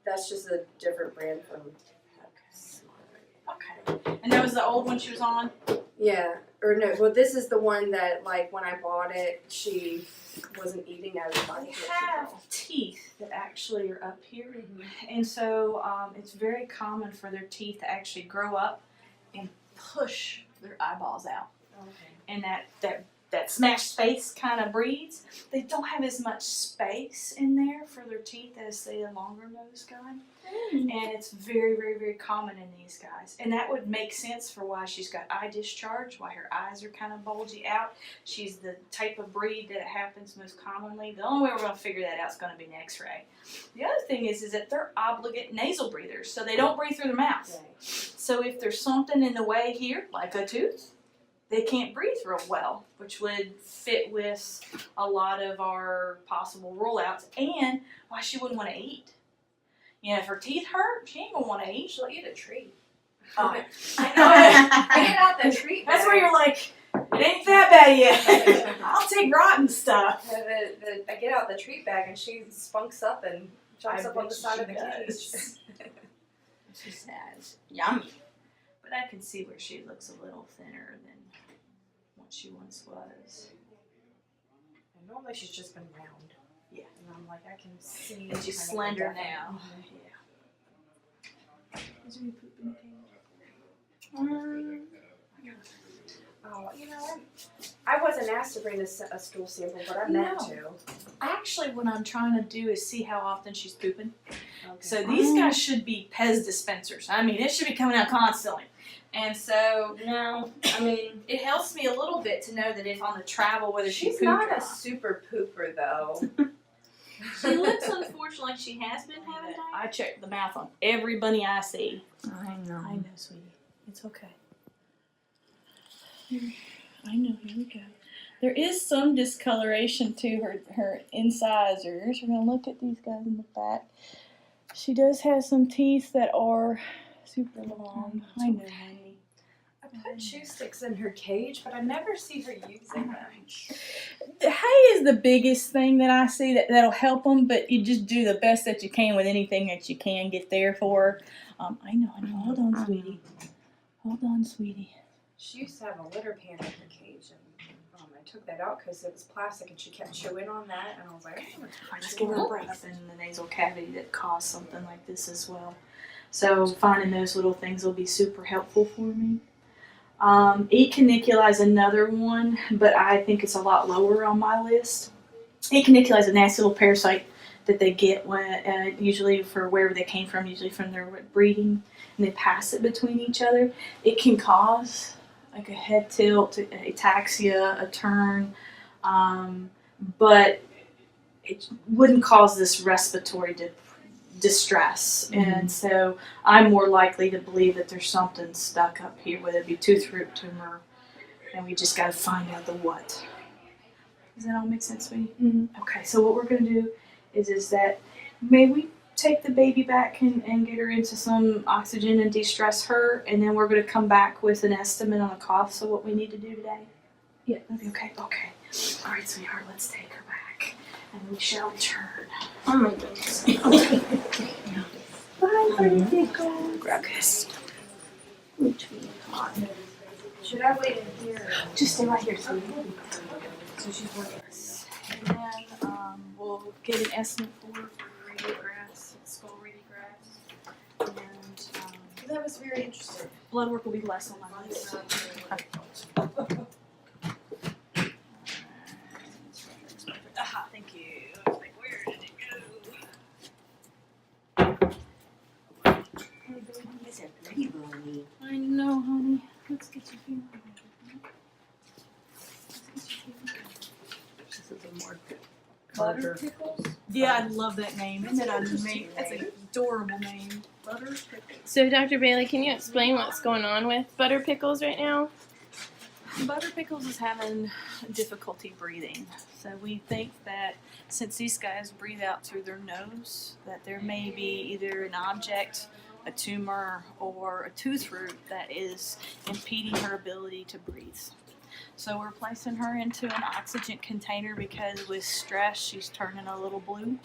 That's just a different brand from. Okay. And that was the old one she was on? Yeah, or no, well this is the one that like when I bought it, she wasn't eating as much. They have teeth that actually are up here. And so it's very common for their teeth to actually grow up and push their eyeballs out. Okay. And that smashed face kind of breeds. They don't have as much space in there for their teeth as say a longer nose guy. And it's very, very, very common in these guys. And that would make sense for why she's got eye discharge, why her eyes are kind of bulgy out. She's the type of breed that it happens most commonly. The only way we're going to figure that out is going to be an x-ray. The other thing is that they're obligate nasal breathers, so they don't breathe through their mouth. Right. So if there's something in the way here, like a tooth, they can't breathe real well, which would fit with a lot of our possible rule-outs and why she wouldn't want to eat. You know, if her teeth hurt, she ain't gonna want to eat. She'll eat a treat. Oh. I know. Get out the treat. That's where you're like, it ain't that bad yet. I'll take rotten stuff. I get out the treat bag and she spunks up and jumps up on the side of the cage. She says, yummy. But I can see where she looks a little thinner than what she once was. And normally she's just been round. Yeah. And I'm like, I can see. And she's slender now. Yeah. Is there any poop in the cage? Oh, you know, I wasn't asked to bring a stool sample, but I meant to. Actually, what I'm trying to do is see how often she's pooping. Okay. So these guys should be Pez dispensers. I mean, it should be coming out constantly. And so, no, I mean, it helps me a little bit to know that if on the travel, whether she's she not pooped a super pooper though. She looks unfortunately like she has been having diarrhea. I check the mouth on every bunny I see. I know. I know, sweetie. It's okay. I know. Here we go. There is some discoloration to her incisors. We're gonna look at these guys in the back. She does have some teeth that are super long. I know, honey. I put chew sticks in her cage, but I never see her using them. The hay is the biggest thing that I see that'll help them, but you just do the best that you can with anything that you can get there for. I know, honey. Hold on, sweetie. Hold on, sweetie. She used to have a litter pan in her cage, and I took that out because it was plastic, and she kept chewing on that, and I was like, I just give her a breath in the nasal cavity that caused something like this as well. So finding those little things will be super helpful for me. E. caniculi is another one, but I think it's a lot lower on my list. E. caniculi is a nasty little parasite that they get when, usually for wherever they came from, usually from their breeding, and they pass it between each other. It can cause like a head tilt, ataxia, a turn, but it wouldn't cause this respiratory distress. Mm-hmm. And so I'm more likely to believe that there's something stuck up here, whether it be tooth root tumor, and we just got to find out the what. Does that all make sense, sweetie? Mm-hmm. Okay, so what we're going to do is that may we take the baby back and get her into some oxygen and de-stress her, and then we're going to come back with an estimate on the cost of what we need to do today? Yeah. Okay. All right, sweetheart, let's take her back, and we shall return. Oh my goodness. Okay. Bye, pretty pickle. Grab this. should I wait in here? Just stay right here, sweetie. So she's working. And then we'll get an estimate for radiographs, skull radiographs, and That was very interesting. blood work will be less on my list. Aha, thank you. I was like, where did it go? Hey, baby. It's a pretty bunny. I know, honey. Let's get you here. This is a more Butter pickles? Yeah, I love that name. Isn't that amazing? That's an adorable name. Butter pickles. So, Dr. Bailey, can you explain what's going on with Butter Pickles right now? Butter Pickles is having difficulty breathing. So we think that since these guys breathe out through their nose, that there may be either an object, a tumor, or a tooth root that is impeding her ability to breathe. So we're placing her into an oxygen container because with stress she's turning a little blue.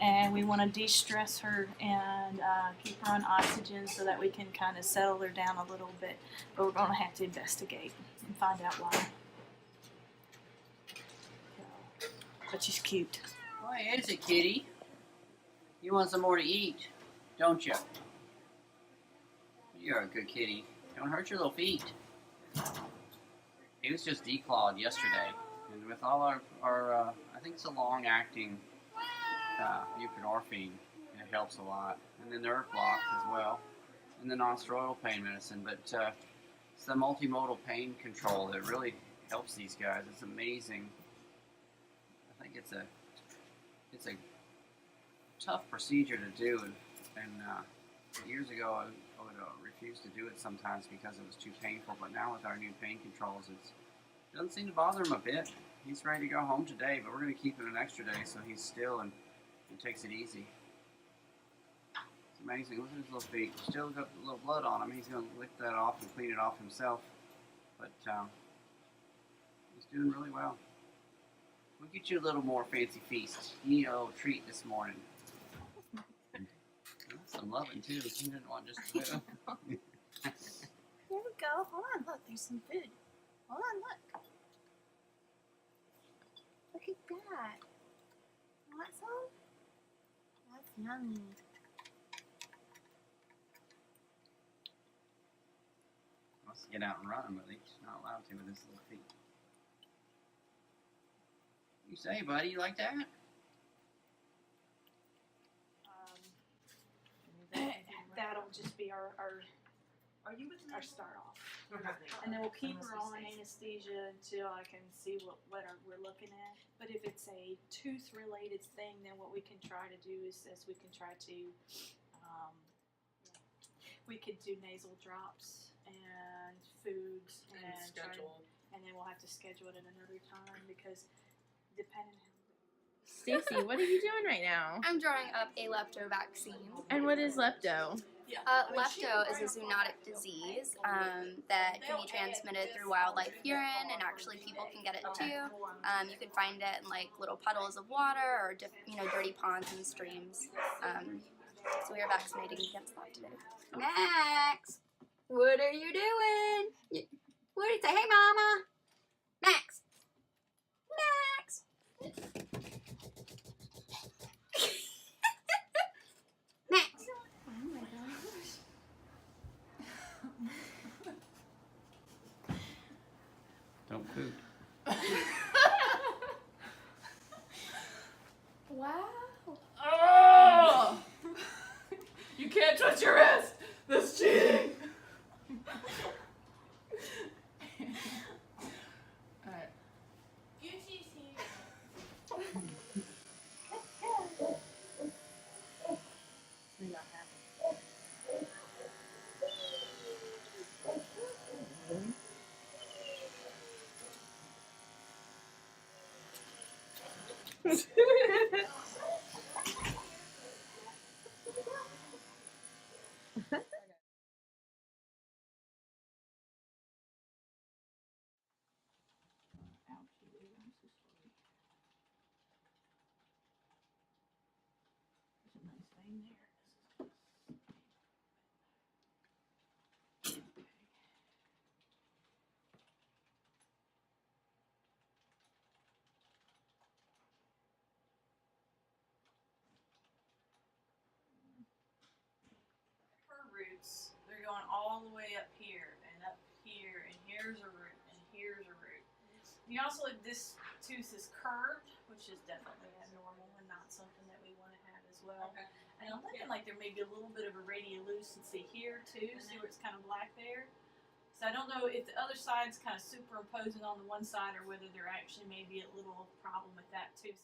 And we want to de-stress her and keep her on oxygen so that we can kind of settle her down a little bit. But we're going to have to investigate and find out why. But she's cute. Why is it, kitty? You want some more to eat, don't you? You're a good kitty. Don't hurt your little feet. He was just declawed yesterday, and with all our I think it's a long-acting buprenorphine. It helps a lot, and the nerve block as well, and the non-steroidal pain medicine. But it's the multimodal pain control that really helps these guys. It's amazing. I think it's a tough procedure to do, and years ago I would refuse to do it sometimes because it was too painful. But now with our new pain controls, it doesn't seem to bother him a bit. He's ready to go home today, but we're going to keep him an extra day so he's still and takes it easy. It's amazing. Look at his little feet. Still got a little blood on him. He's going to lick that off and clean it off himself. But he's doing really well. We'll get you a little more fancy feast. You need a little treat this morning. Some loving too. You didn't want just to Here we go. Hold on, look, there's some food. Hold on, look. Look at that. Want some? That's yummy. wants to get out and run, but he's not allowed to with his little feet. You say, buddy, you like that? That'll just be our start off. And then we'll keep her on anesthesia until I can see what we're looking at. But if it's a tooth-related thing, then what we can try to do is we can try to, we could do nasal drops and foods and schedule. And then we'll have to schedule it at another time because depending. Stacy, what are you doing right now? I'm drawing up a lepto vaccine. And what is lepto? Lepto is a zoonotic disease that can be transmitted through wildlife urine, and actually people can get it too. You can find it in like little puddles of water or dirty ponds and streams. So we are vaccinating against that today. Max, what are you doing? What do you say? Hey, Mama. Max. Max. Max. Oh my gosh. Don't poop. Wow. Oh! You can't touch your wrist! That's cheating! Alright. Roots, they're going all the way up here and up here, and here's a root and here's a root. You also, this tooth is curved, which is definitely abnormal and not something that we want to have as well. Okay. And I'm looking like there may be a little bit of a radiolucency here too. See where it's kind of black there? So I don't know if the other side's kind of superimposing on the one side or whether there actually may be a little problem with that tooth.